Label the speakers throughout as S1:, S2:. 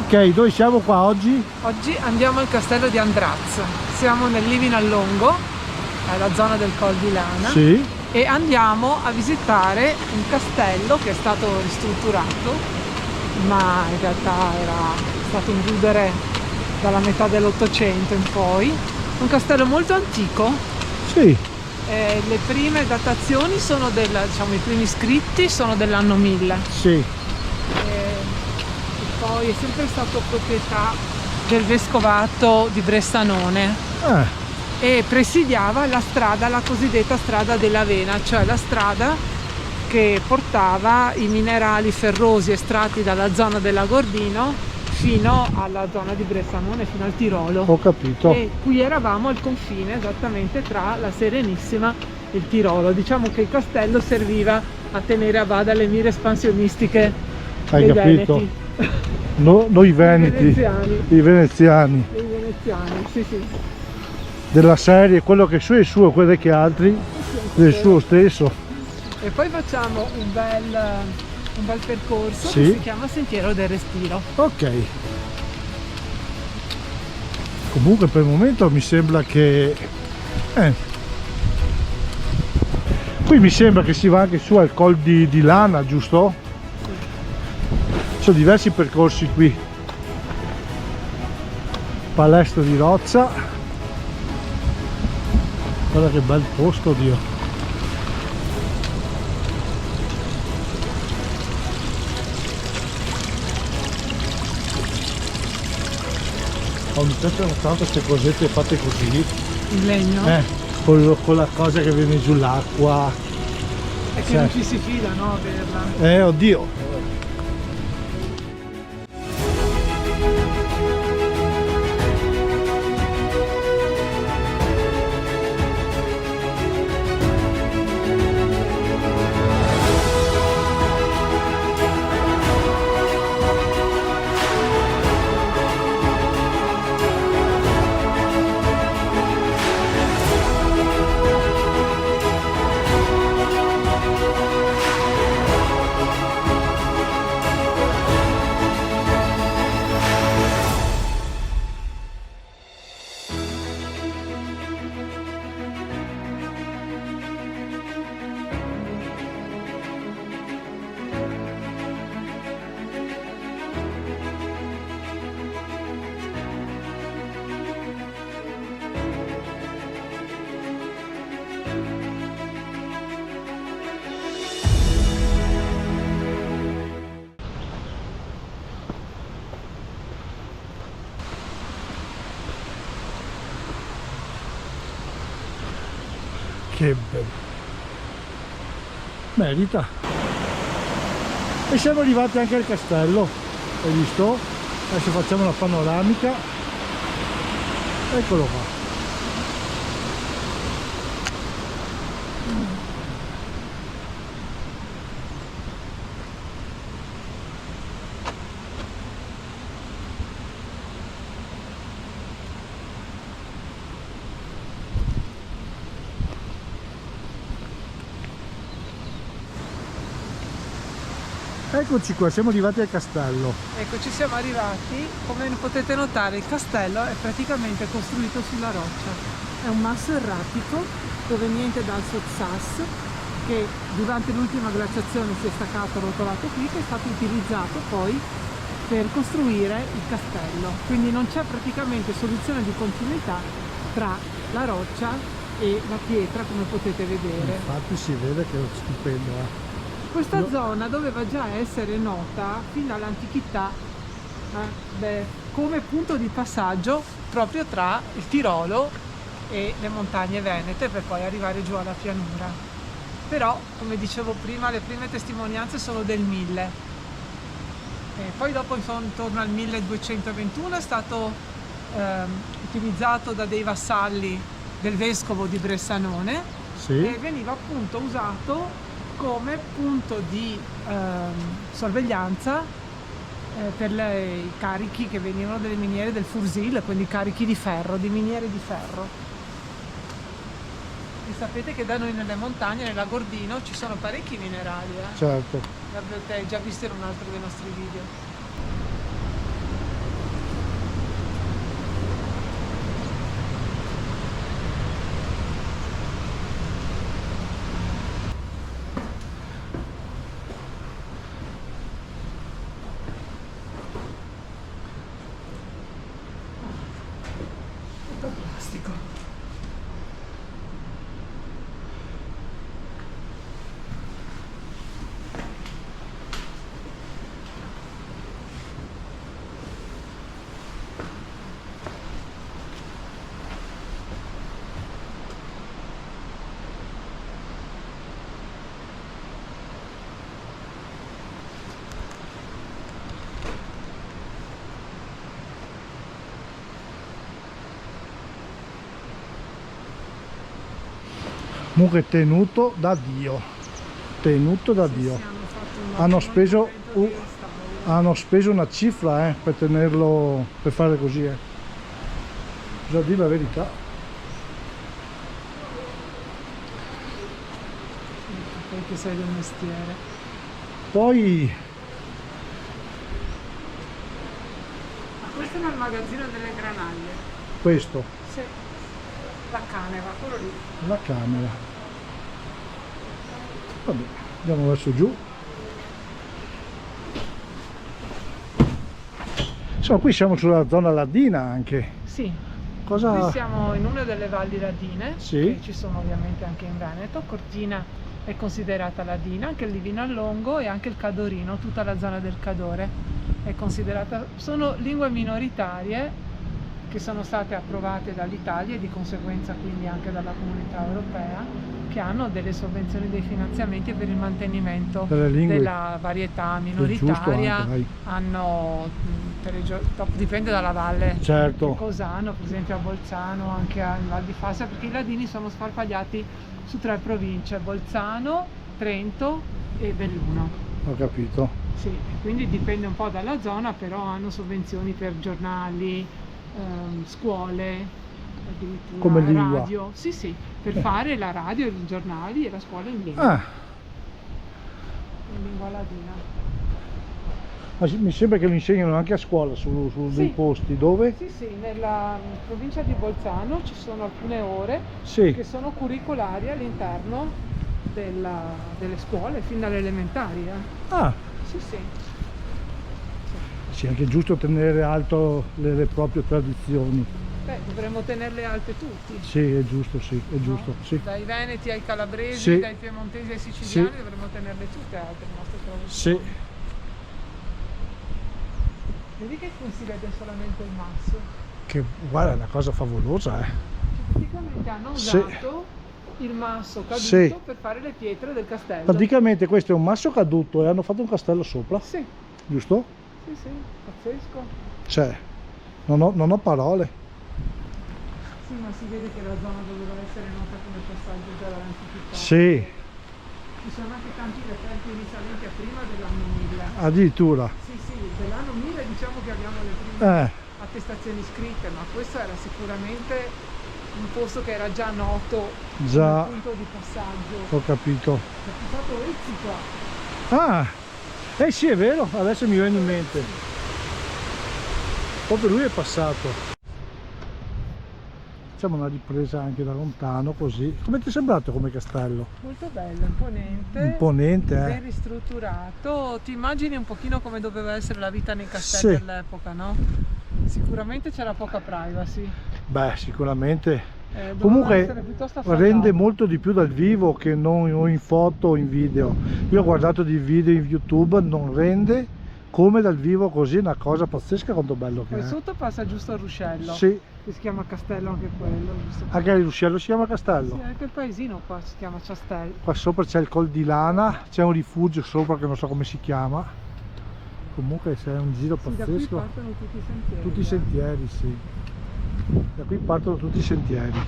S1: Ok, dove siamo qua oggi?
S2: Oggi andiamo al castello di Andraz. Siamo nel Livinallongo, la zona del Col di Lana.
S1: Sì.
S2: E andiamo a visitare un castello che è stato ristrutturato, ma in realtà era stato in rudere dalla metà dell'Ottocento in poi. Un castello molto antico.
S1: Sì.
S2: Le prime datazioni sono diciamo, i primi scritti sono dell'anno 1000.
S1: Sì.
S2: Poi è sempre stato proprietà del vescovato di Bressanone e presidiava la strada, la cosiddetta strada dell'Avena, cioè la strada che portava i minerali ferrosi estratti dalla zona dell'Agordino fino alla zona di Bressanone, fino al Tirolo.
S1: Ho capito.
S2: E qui eravamo al confine esattamente tra la Serenissima e il Tirolo. Diciamo che il castello serviva a tenere a bada le mire espansionistiche
S1: Hai
S2: dei
S1: capito?
S2: Veneti.
S1: No, noi veneti, i veneziani,
S2: sì, sì.
S1: della serie, quello che su è suo, quello che altri del suo stesso.
S2: E poi facciamo un bel percorso,
S1: sì,
S2: che si chiama Sentiero del Respiro.
S1: Ok. Comunque per il momento mi sembra che qui mi sembra che si va anche su al Col di Lana, giusto? Ci sono diversi percorsi qui. Palestra di roccia. Guarda che bel posto, Dio. Mi piacciono tanto queste cosette fatte così.
S2: In legno?
S1: Con la cosa che viene giù l'acqua.
S2: E che non ci si fila, no? A vederla.
S1: Oddio. Che bello, merita. E siamo arrivati anche al castello, hai visto? Adesso facciamo la panoramica, eccolo qua. Eccoci qua, siamo arrivati al castello.
S2: Ecco, ci siamo arrivati. Come potete notare, il castello è praticamente costruito sulla roccia. È un masso erratico proveniente dal Sottsass, che durante l'ultima glaciazione si è staccato, rotolato qui, che è stato utilizzato poi per costruire il castello. Quindi non c'è praticamente soluzione di continuità tra la roccia e la pietra, come potete vedere.
S1: Infatti si vede che è stupendo.
S2: Questa zona doveva già essere nota fin dall'antichità come punto di passaggio proprio tra il Tirolo e le montagne venete, per poi arrivare giù alla pianura. Però, come dicevo prima, le prime testimonianze sono del 1000. E poi dopo, intorno al 1221, è stato utilizzato da dei vassalli del vescovo di Bressanone, e veniva appunto usato come punto di sorveglianza per i carichi che venivano delle miniere del Fursil, quindi carichi di ferro, di miniere di ferro. E sapete che da noi nelle montagne, nell'Agordino, ci sono parecchi minerali.
S1: Certo.
S2: L'avete già visto in un altro dei nostri video. fantastico.
S1: Comunque tenuto da Dio, tenuto da Dio. Hanno speso una cifra per tenerlo, per fare così. Bisogna dire la verità.
S2: Poi che sei del mestiere.
S1: Poi
S2: Questo è il magazzino delle granaglie.
S1: questo,
S2: Sì. La caneva, quello lì.
S1: la camera. Vabbè, andiamo verso giù. Insomma, qui siamo sulla zona ladina anche.
S2: Sì.
S1: Cosa?
S2: Qui siamo in una delle valli ladine,
S1: Sì.
S2: che ci sono ovviamente anche in Veneto. Cortina è considerata ladina, anche il Livinallongo e anche il Cadorino, tutta la zona del Cadore è considerata. Sono lingue minoritarie che sono state approvate dall'Italia e di conseguenza quindi anche dalla Comunità Europea, che hanno delle sovvenzioni, dei finanziamenti per il mantenimento
S1: Delle lingue.
S2: della varietà
S1: È giusto
S2: minoritaria.
S1: anche, dai.
S2: Hanno dipende dalla valle.
S1: Certo.
S2: Che cosa hanno, per esempio a Bolzano, anche in Val di Fassa, perché i ladini sono sparpagliati su 3 province: Bolzano, Trento e Belluno.
S1: Ho capito.
S2: Sì, quindi dipende un po' dalla zona, però hanno sovvenzioni per giornali, scuole, addirittura
S1: Come lingua.
S2: radio. Sì, sì, per fare la radio, i giornali e la scuola in lingua ladina.
S1: Ma mi sembra che lo insegnano anche a scuola su dei
S2: Sì.
S1: posti. Dove?
S2: Sì, sì, nella provincia di Bolzano ci sono alcune ore
S1: Sì.
S2: che sono curricolari all'interno delle scuole, fin dalle elementari.
S1: Ah,
S2: Sì, sì.
S1: sì, è anche giusto tenere alto le proprie tradizioni.
S2: Beh, dovremmo tenerle alte tutti.
S1: Sì, è giusto, sì, è
S2: no?
S1: giusto, sì.
S2: Dai veneti ai calabresi,
S1: Sì.
S2: dai piemontesi ai siciliani,
S1: Sì.
S2: dovremmo tenerle tutte alte le nostre
S1: Sì.
S2: tradizioni. Vedi che qui si vede solamente il masso.
S1: Che guarda, è una cosa favolosa,
S2: Cioè, praticamente hanno
S1: Sì.
S2: usato il masso caduto
S1: Sì.
S2: per fare le pietre del castello.
S1: Praticamente questo è un masso caduto e hanno fatto un castello sopra,
S2: Sì,
S1: giusto?
S2: sì, sì, pazzesco.
S1: Cioè, non ho parole.
S2: Sì, ma si vede che la zona doveva essere nota come passaggio già dall'antichità.
S1: Sì,
S2: Ci sono anche tanti reperti risalenti a prima dell'anno 1000.
S1: addirittura.
S2: Sì, sì, dell'anno 1000 diciamo che abbiamo le prime attestazioni scritte, ma questo era sicuramente un posto che era già noto
S1: Già.
S2: come punto di passaggio.
S1: Ho capito.
S2: È passato Ezzi qua.
S1: Ah, eh sì, è vero, adesso mi viene in mente. Proprio lui è passato. Facciamo una ripresa anche da lontano così. Come ti è sembrato come castello?
S2: Molto bello, imponente.
S1: Imponente,
S2: Ben ristrutturato. Ti immagini un pochino come doveva essere la vita nei castelli
S1: Sì.
S2: dell'epoca, no? Sicuramente c'era poca privacy.
S1: Beh, sicuramente.
S2: Doveva
S1: Comunque
S2: essere piuttosto affollato.
S1: rende molto di più dal vivo che non o in foto o in video. Io ho guardato dei video in YouTube, non rende come dal vivo, così è una cosa pazzesca quanto bello che
S2: Poi
S1: è.
S2: sotto passa giusto il ruscello,
S1: Sì,
S2: che si chiama Castello anche quello. Giusto?
S1: anche il ruscello si chiama castello.
S2: Sì, anche il paesino qua si chiama Ciastello.
S1: Qua sopra c'è il Col di Lana, c'è un rifugio sopra che non so come si chiama. Comunque c'è un giro
S2: Sì, da qui
S1: pazzesco.
S2: partono tutti i sentieri.
S1: Tutti i sentieri, sì. Da qui partono tutti i sentieri.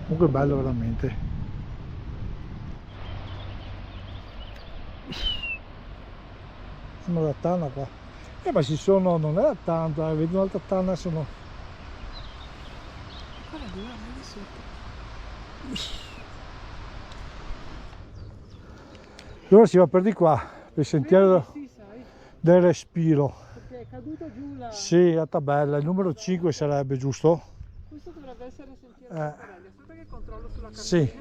S1: Comunque bello veramente. Sono da tana qua. Ma ci sono, non è da tanto, vedi un'altra tana, sono.
S2: Guarda lì, lì sotto.
S1: Allora si va per di qua, per il sentiero
S2: Sì, sai,
S1: del respiro.
S2: perché è caduta giù la...
S1: Sì, la tabella, il numero 5 sarebbe, giusto?
S2: Questo dovrebbe essere il sentiero dei Corelli. Aspetta che controllo sulla cartina.
S1: Sì.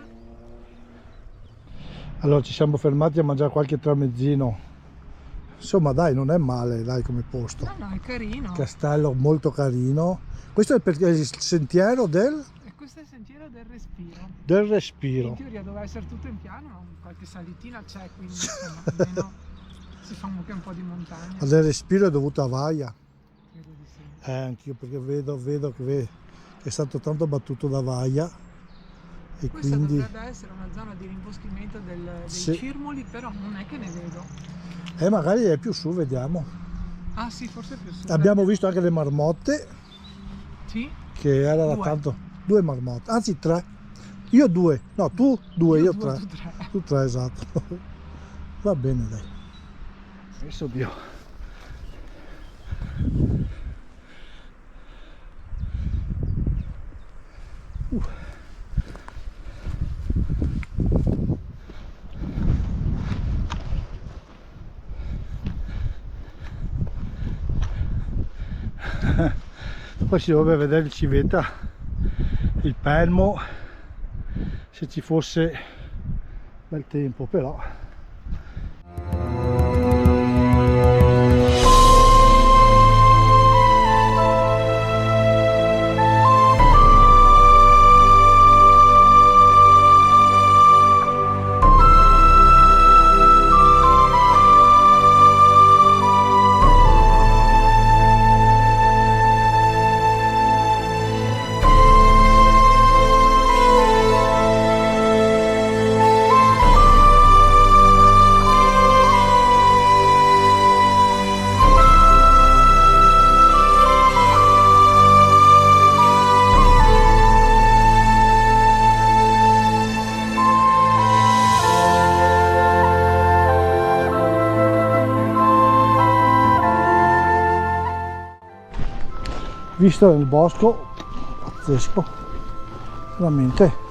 S1: Allora ci siamo fermati a mangiare qualche tramezzino insomma dai, non è male, dai, come posto.
S2: No, è carino.
S1: Castello molto carino. Questo è il sentiero
S2: E questo è il sentiero del respiro.
S1: del
S2: In
S1: respiro.
S2: teoria doveva essere tutto in piano, ma qualche salitina c'è, quindi insomma, almeno si fa anche un po' di montagna.
S1: Del respiro è dovuto a Vaia.
S2: Credo di sì.
S1: Anch'io perché vedo che è stato tanto battuto da Vaia e
S2: Questa
S1: quindi
S2: dovrebbe essere una zona di rimboschimento dei
S1: Sì.
S2: cirmoli, però non è che ne vedo.
S1: magari è più su, vediamo.
S2: Ah sì, forse più su.
S1: Abbiamo visto anche le marmotte,
S2: Sì?
S1: che era da
S2: Due.
S1: tanto. 2 marmotte, anzi 3. Io 2, no, tu 2, io 3.
S2: Tu tre.
S1: Tu 3, esatto. Va bene, dai. Adesso Dio. Poi si dovrebbe vedere il civetta, il Pelmo, se ci fosse bel tempo, però visto nel bosco, pazzesco, veramente.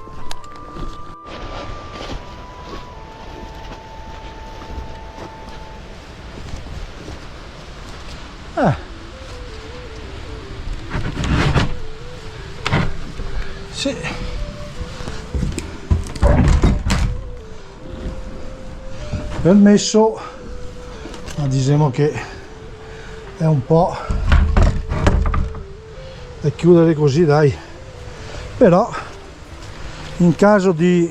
S1: Sì. Permesso, ma diciamo che è un po' da chiudere così, dai. Però in caso di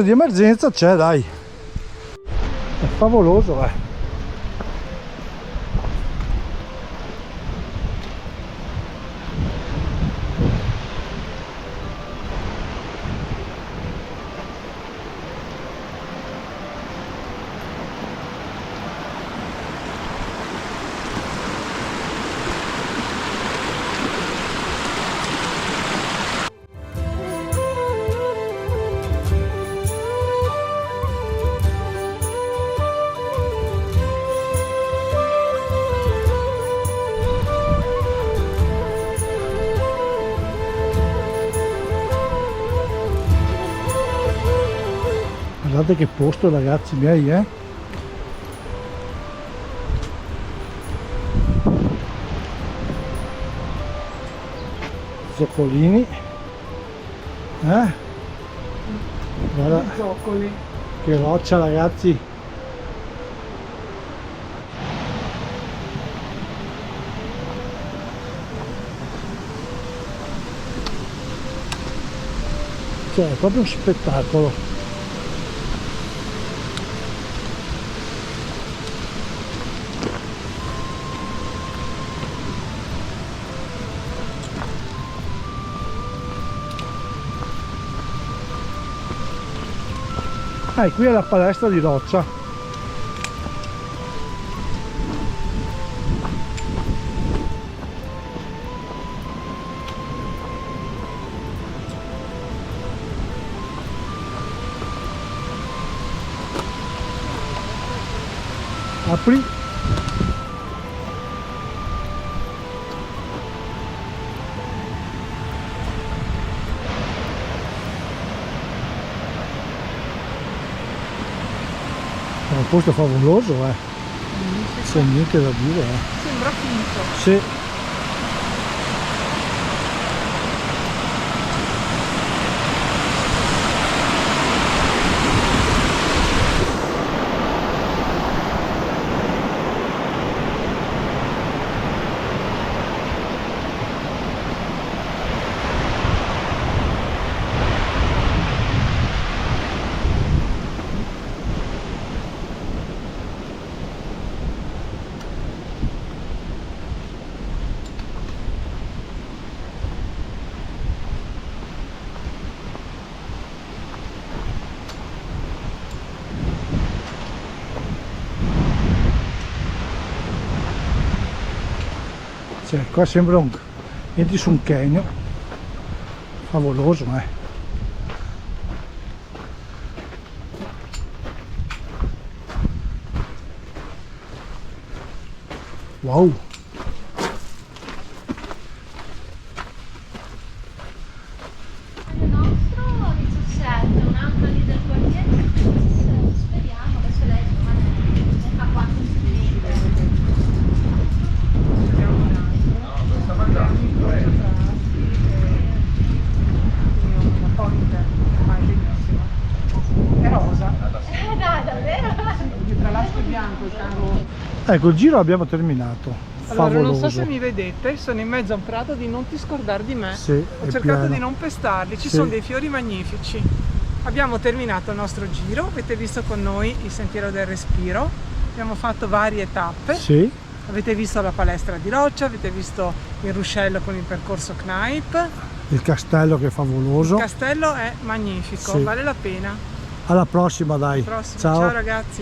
S1: emergenza c'è, dai. È favoloso, Guardate che posto, ragazzi miei, Zoccolini, guarda
S2: Zoccoli.
S1: che roccia, ragazzi. Cioè è proprio un spettacolo. E qui è la palestra di roccia. Apri. È un posto favoloso, c'è niente da dire,
S2: Sembra finto.
S1: Sì. Cioè, qua sembra entri su un canyon favoloso, Wow.
S3: Il nostro 17, un altro lì del quartiere 17, speriamo, adesso lei ne fa 4 studente.
S2: Vediamo un altro. Una ponte, ma è bellissima. È rosa.
S3: Dai, davvero?
S2: Quindi tra l'altro è bianco il caro.
S1: Ecco, il giro abbiamo terminato.
S2: Allora,
S1: Favoloso.
S2: non so se mi vedete, sono in mezzo a un prato di non ti scordare di me.
S1: Sì,
S2: Ho
S1: è
S2: cercato
S1: pieno.
S2: di non pestarli, ci
S1: Sì.
S2: sono dei fiori magnifici. Abbiamo terminato il nostro giro, avete visto con noi il Sentiero del Respiro, abbiamo fatto varie tappe,
S1: Sì,
S2: avete visto la palestra di roccia, avete visto il ruscello con il percorso Kneip,
S1: il castello che è favoloso.
S2: il castello è magnifico,
S1: Sì.
S2: vale la pena.
S1: Alla prossima, dai.
S2: Prossimo.
S1: Ciao.
S2: Ciao ragazzi.